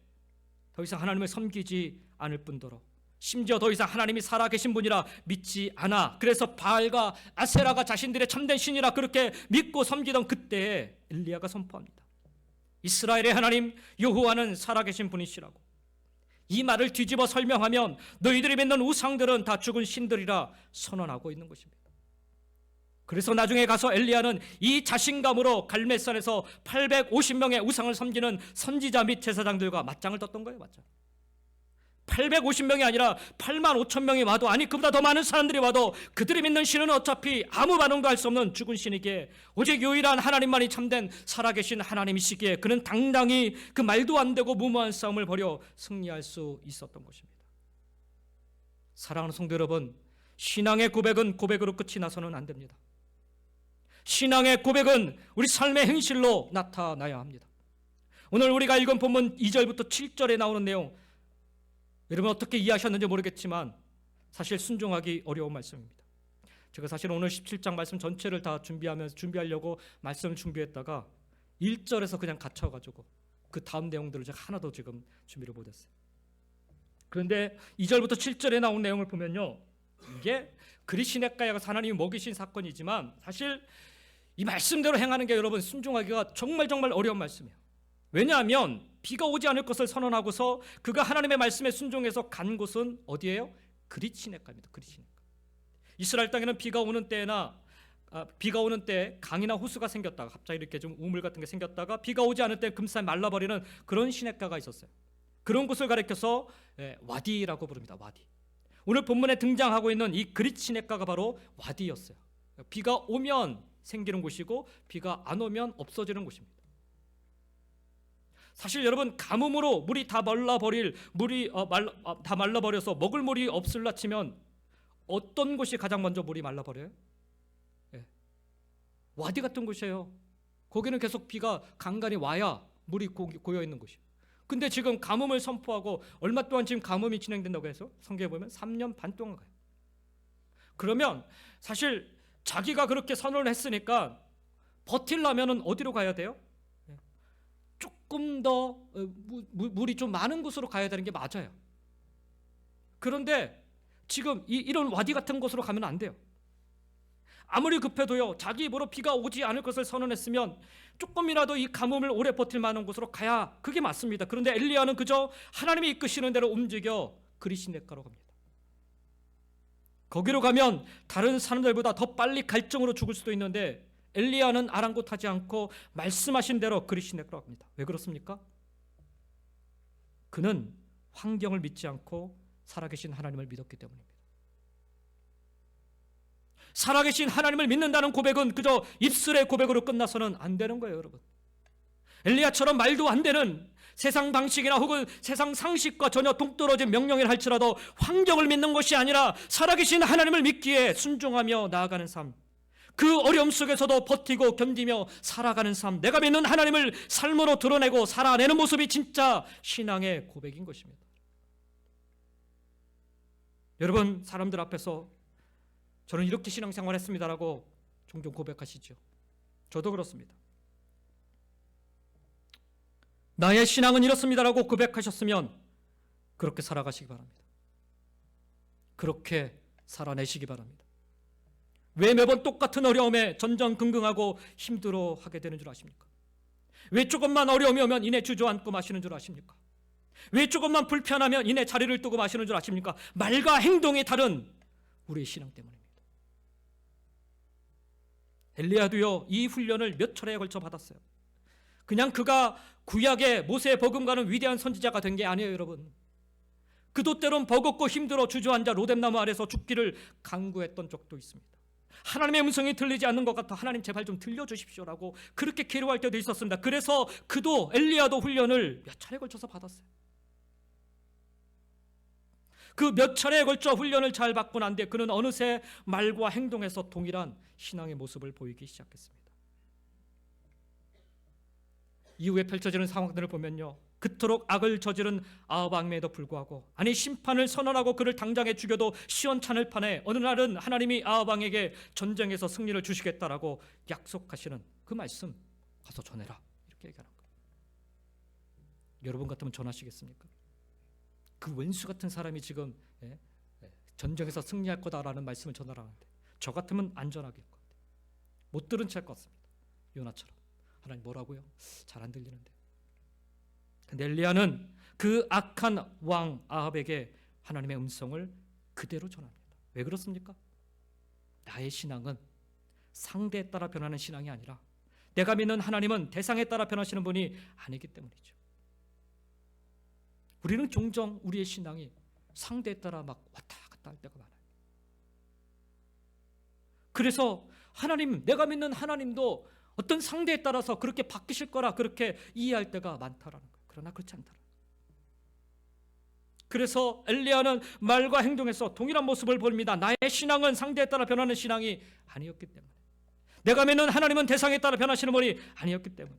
더 이상 하나님을 섬기지 않을 뿐더러 심지어 더 이상 하나님이 살아계신 분이라 믿지 않아, 그래서 바알과 아세라가 자신들의 참된 신이라 그렇게 믿고 섬기던 그때에 엘리야가 선포합니다. 이스라엘의 하나님 여호와는 살아계신 분이시라고. 이 말을 뒤집어 설명하면 너희들이 믿는 우상들은 다 죽은 신들이라 선언하고 있는 것입니다. 그래서 나중에 가서 엘리야는 이 자신감으로 갈멜산에서 850명의 우상을 섬기는 선지자 및 제사장들과 맞짱을 떴던 거예요. 맞짱. 850명이 아니라 8만 5천 명이 와도, 아니 그보다 더 많은 사람들이 와도 그들이 믿는 신은 어차피 아무 반응도 할 수 없는 죽은 신이기에 오직 유일한 하나님만이 참된 살아계신 하나님이시기에 그는 당당히 그 말도 안 되고 무모한 싸움을 벌여 승리할 수 있었던 것입니다. 사랑하는 성도 여러분, 신앙의 고백은 고백으로 끝이 나서는 안 됩니다. 신앙의 고백은 우리 삶의 행실로 나타나야 합니다. 오늘 우리가 읽은 본문 2절부터 7절에 나오는 내용, 여러분 어떻게 이해하셨는지 모르겠지만 사실 순종하기 어려운 말씀입니다. 제가 사실 오늘 17장 말씀 전체를 다 준비하려고 말씀을 준비했다가 1절에서 그냥 갇혀가지고 그 다음 내용들을 제가 하나도 지금 준비를 못했어요. 그런데 2절부터 7절에 나온 내용을 보면요, 이게 그리시네가야가 하나님이 먹이신 사건이지만 사실 이 말씀대로 행하는 게 여러분 순종하기가 정말 어려운 말씀이에요. 왜냐하면 비가 오지 않을 것을 선언하고서 그가 하나님의 말씀에 순종해서 간 곳은 어디예요? 그리시네가입니다. 그리시네가. 이스라엘 땅에는 비가 오는 때 강이나 호수가 생겼다가 갑자기 이렇게 좀 우물 같은 게 생겼다가 비가 오지 않을 때 금세 말라버리는 그런 시냇가가 있었어요. 그런 곳을 가리켜서 와디라고 부릅니다. 와디. 오늘 본문에 등장하고 있는 이 그리시네가가 바로 와디였어요. 비가 오면 생기는 곳이고 비가 안 오면 없어지는 곳입니다. 사실 여러분, 가뭄으로 물이 다 말라버려서 먹을 물이 없을라 치면 어떤 곳이 가장 먼저 물이 말라버려요? 와디 같은 곳이에요. 거기는 계속 비가 간간히 와야 물이 고여있는 곳이에요. 근데 지금 가뭄을 선포하고 얼마 동안 지금 가뭄이 진행된다고 해서 성경에 보면 3년 반 동안 가요. 그러면 사실 자기가 그렇게 선언을 했으니까 버틸려면 어디로 가야 돼요? 조금 더 물이 좀 많은 곳으로 가야 되는 게 맞아요. 그런데 지금 이런 와디 같은 곳으로 가면 안 돼요. 아무리 급해도요, 자기 입으로 비가 오지 않을 것을 선언했으면 조금이라도 이 가뭄을 오래 버틸 만한 곳으로 가야 그게 맞습니다. 그런데 엘리야는 그저 하나님이 이끄시는 대로 움직여 그리시네가로 갑니다. 거기로 가면 다른 사람들보다 더 빨리 갈증으로 죽을 수도 있는데 엘리야는 아랑곳하지 않고 말씀하신 대로 그리시네가로 갑니다. 왜 그렇습니까? 그는 환경을 믿지 않고 살아계신 하나님을 믿었기 때문입니다. 살아계신 하나님을 믿는다는 고백은 그저 입술의 고백으로 끝나서는 안 되는 거예요, 여러분. 엘리야처럼 말도 안 되는 세상 방식이나 혹은 세상 상식과 전혀 동떨어진 명령을 할지라도 환경을 믿는 것이 아니라 살아계신 하나님을 믿기에 순종하며 나아가는 삶, 그 어려움 속에서도 버티고 견디며 살아가는 삶, 내가 믿는 하나님을 삶으로 드러내고 살아내는 모습이 진짜 신앙의 고백인 것입니다. 여러분, 사람들 앞에서 저는 이렇게 신앙생활 했습니다라고 종종 고백하시죠. 저도 그렇습니다. 나의 신앙은 이렇습니다라고 고백하셨으면 그렇게 살아가시기 바랍니다. 그렇게 살아내시기 바랍니다. 왜 매번 똑같은 어려움에 전전긍긍하고 힘들어하게 되는 줄 아십니까? 왜 조금만 어려움이 오면 이내 주저앉고 마시는 줄 아십니까? 왜 조금만 불편하면 이내 자리를 뜨고 마시는 줄 아십니까? 말과 행동이 다른 우리의 신앙 때문입니다. 엘리야도요, 이 훈련을 몇 차례에 걸쳐 받았어요. 그냥 그가 구약의 모세의 버금가는 위대한 선지자가 된 게 아니에요, 여러분. 그도 때론 버겁고 힘들어 주저앉아 로뎀나무 아래서 죽기를 간구했던 적도 있습니다. 하나님의 음성이 들리지 않는 것 같아 하나님 제발 좀 들려주십시오라고 그렇게 기도할 때도 있었습니다. 그래서 그도 엘리야도 훈련을 몇 차례에 걸쳐서 받았어요. 그 몇 차례에 걸쳐 훈련을 잘 받고 난 뒤에 그는 어느새 말과 행동에서 동일한 신앙의 모습을 보이기 시작했습니다. 이후에 펼쳐지는 상황들을 보면요, 그토록 악을 저지른 아합 왕에도 불구하고, 아니 심판을 선언하고 그를 당장에 죽여도 시원찮을 판에 어느 날은 하나님이 아합 왕에게 전쟁에서 승리를 주시겠다라고 약속하시는 그 말씀 가서 전해라, 이렇게 얘기하는 거예요. 여러분 같으면 전하시겠습니까? 그 원수 같은 사람이 지금 전쟁에서 승리할 거다라는 말씀을 전하라는데 저 같으면 안전하게 못 들은 채 할 것 같습니다. 요나처럼. 하나님 뭐라고요? 잘 안 들리는데. 근데 엘리야는 그 악한 왕 아합에게 하나님의 음성을 그대로 전합니다. 왜 그렇습니까? 나의 신앙은 상대에 따라 변하는 신앙이 아니라 내가 믿는 하나님은 대상에 따라 변하시는 분이 아니기 때문이죠. 우리는 종종 우리의 신앙이 상대에 따라 막 왔다 갔다 할 때가 많아요. 그래서 하나님, 내가 믿는 하나님도 어떤 상대에 따라서 그렇게 바뀌실 거라 그렇게 이해할 때가 많다라는 거예요. 그러나 그렇지 않다라는 거예요. 그래서 엘리야는 말과 행동에서 동일한 모습을 보입니다. 나의 신앙은 상대에 따라 변하는 신앙이 아니었기 때문에, 내가 믿는 하나님은 대상에 따라 변하시는 분이 아니었기 때문에,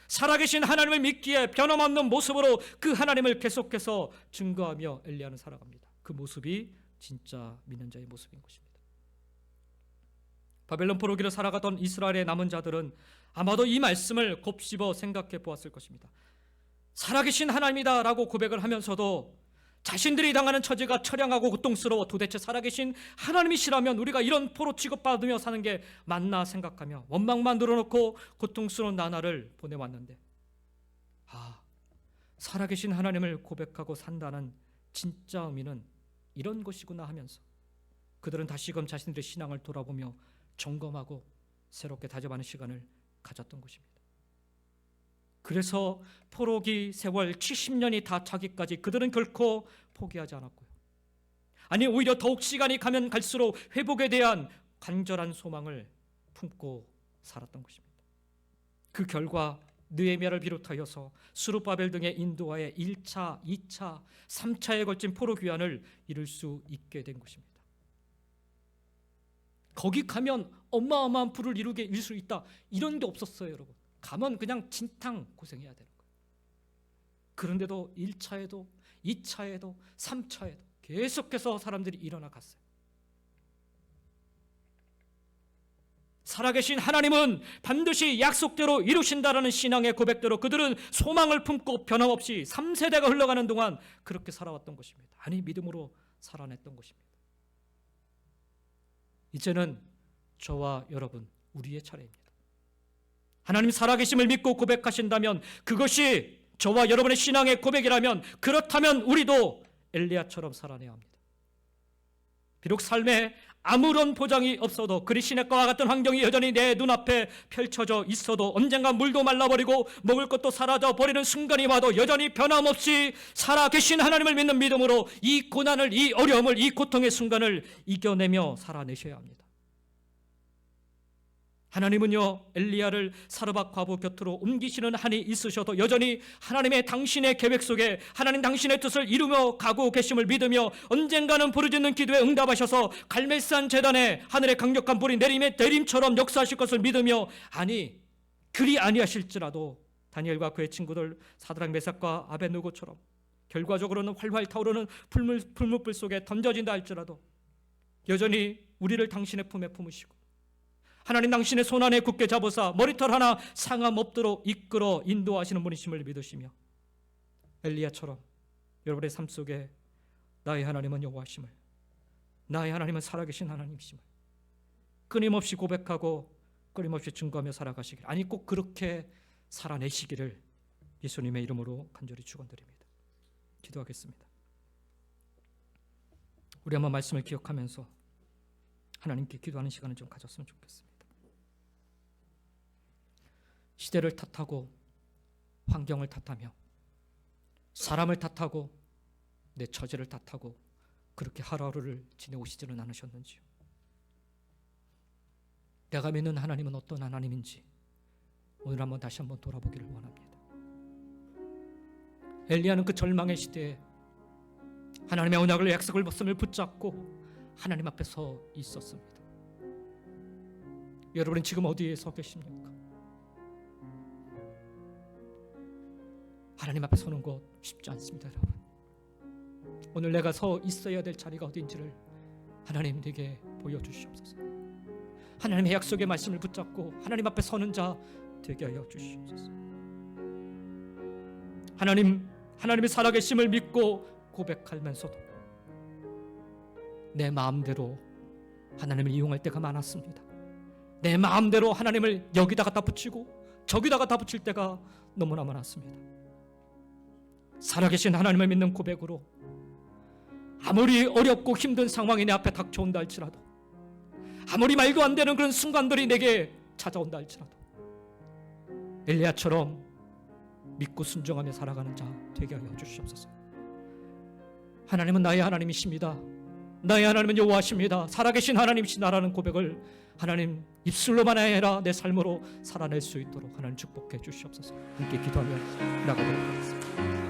살아계신 하나님을 믿기에 변함없는 모습으로 그 하나님을 계속해서 증거하며 엘리야는 살아갑니다. 그 모습이 진짜 믿는 자의 모습인 것입니다. 바벨론 포로기를 살아가던 이스라엘의 남은 자들은 아마도 이 말씀을 곱씹어 생각해 보았을 것입니다. 살아계신 하나님이다 라고 고백을 하면서도 자신들이 당하는 처지가 처량하고 고통스러워 도대체 살아계신 하나님이시라면 우리가 이런 포로 취급받으며 사는 게 맞나 생각하며 원망만 늘어놓고 고통스러운 나날을 보내왔는데, 살아계신 하나님을 고백하고 산다는 진짜 의미는 이런 것이구나 하면서 그들은 다시금 자신들의 신앙을 돌아보며 점검하고 새롭게 다짐하는 시간을 가졌던 것입니다. 그래서 포로기 세월 70년이 다 차기까지 그들은 결코 포기하지 않았고요. 아니 오히려 더욱 시간이 가면 갈수록 회복에 대한 간절한 소망을 품고 살았던 것입니다. 그 결과 느헤미야를 비롯하여서 스룹바벨 등의 인도하에 1차, 2차, 3차에 걸친 포로 귀환을 이룰 수 있게 된 것입니다. 거기 가면 어마어마한 부를 이룰 수 있다, 이런 게 없었어요. 여러분, 가면 그냥 진탕 고생해야 되는 거예요. 그런데도 1차에도 2차에도 3차에도 계속해서 사람들이 일어나 갔어요. 살아계신 하나님은 반드시 약속대로 이루신다라는 신앙의 고백대로 그들은 소망을 품고 변함없이 3세대가 흘러가는 동안 그렇게 살아왔던 것입니다. 아니 믿음으로 살아냈던 것입니다. 이제는 저와 여러분, 우리의 차례입니다. 하나님 살아계심을 믿고 고백하신다면, 그것이 저와 여러분의 신앙의 고백이라면, 그렇다면 우리도 엘리야처럼 살아내야 합니다. 비록 삶에 아무런 보장이 없어도, 그리 시냇가와 같은 환경이 여전히 내 눈앞에 펼쳐져 있어도, 언젠가 물도 말라버리고 먹을 것도 사라져 버리는 순간이 와도 여전히 변함없이 살아계신 하나님을 믿는 믿음으로 이 고난을, 이 어려움을, 이 고통의 순간을 이겨내며 살아내셔야 합니다. 하나님은요, 엘리야를 사르밧 과부 곁으로 옮기시는 한이 있으셔도 여전히 하나님의 당신의 계획 속에 하나님 당신의 뜻을 이루며 가고 계심을 믿으며 언젠가는 부르짖는 기도에 응답하셔서 갈멜산 제단에 하늘의 강력한 불이 내림처럼 역사하실 것을 믿으며, 아니 그리 아니하실지라도 다니엘과 그의 친구들 사드락 메삭과 아벳느고처럼 결과적으로는 활활 타오르는 풀무불 속에 던져진다 할지라도 여전히 우리를 당신의 품에 품으시고 하나님 당신의 손안에 굳게 잡으사 머리털 하나 상함 없도록 이끌어 인도하시는 분이심을 믿으시며, 엘리야처럼 여러분의 삶 속에 나의 하나님은 여호와심을, 나의 하나님은 살아계신 하나님이심을 끊임없이 고백하고 끊임없이 증거하며 살아가시길, 아니 꼭 그렇게 살아내시기를 예수님의 이름으로 간절히 축원드립니다. 기도하겠습니다. 우리 한번 말씀을 기억하면서 하나님께 기도하는 시간을 좀 가졌으면 좋겠습니다. 시대를 탓하고 환경을 탓하며 사람을 탓하고 내 처지를 탓하고 그렇게 하루하루를 지내오시지는 않으셨는지요? 내가 믿는 하나님은 어떤 하나님인지 오늘 한번 다시 한번 돌아보기를 원합니다. 엘리야는 그 절망의 시대에 하나님의 언약을, 약속을 벗음을 붙잡고 하나님 앞에 서 있었습니다. 여러분은 지금 어디에 서 계십니까? 하나님 앞에 서는 것 쉽지 않습니다, 여러분. 오늘 내가 서 있어야 될 자리가 어딘지를 하나님 내게 보여주시옵소서. 하나님의 약속의 말씀을 붙잡고 하나님 앞에 서는 자 되게 하여 주시옵소서. 하나님의 살아계심을 믿고 고백하면서도 내 마음대로 하나님을 이용할 때가 많았습니다. 내 마음대로 하나님을 여기다 갖다 붙이고 저기다 갖다 붙일 때가 너무나 많았습니다. 살아계신 하나님을 믿는 고백으로 아무리 어렵고 힘든 상황이 내 앞에 닥쳐온다 할지라도, 아무리 말도 안 되는 그런 순간들이 내게 찾아온다 할지라도 엘리야처럼 믿고 순종하며 살아가는 자 되게 하여 주시옵소서. 하나님은 나의 하나님이십니다. 나의 하나님은 여호와십니다. 살아계신 하나님이시다라는 고백을 하나님 입술로만 아니라 내 삶으로 살아낼 수 있도록 하나님 축복해 주시옵소서. 함께 기도하며 나가도록 하겠습니다.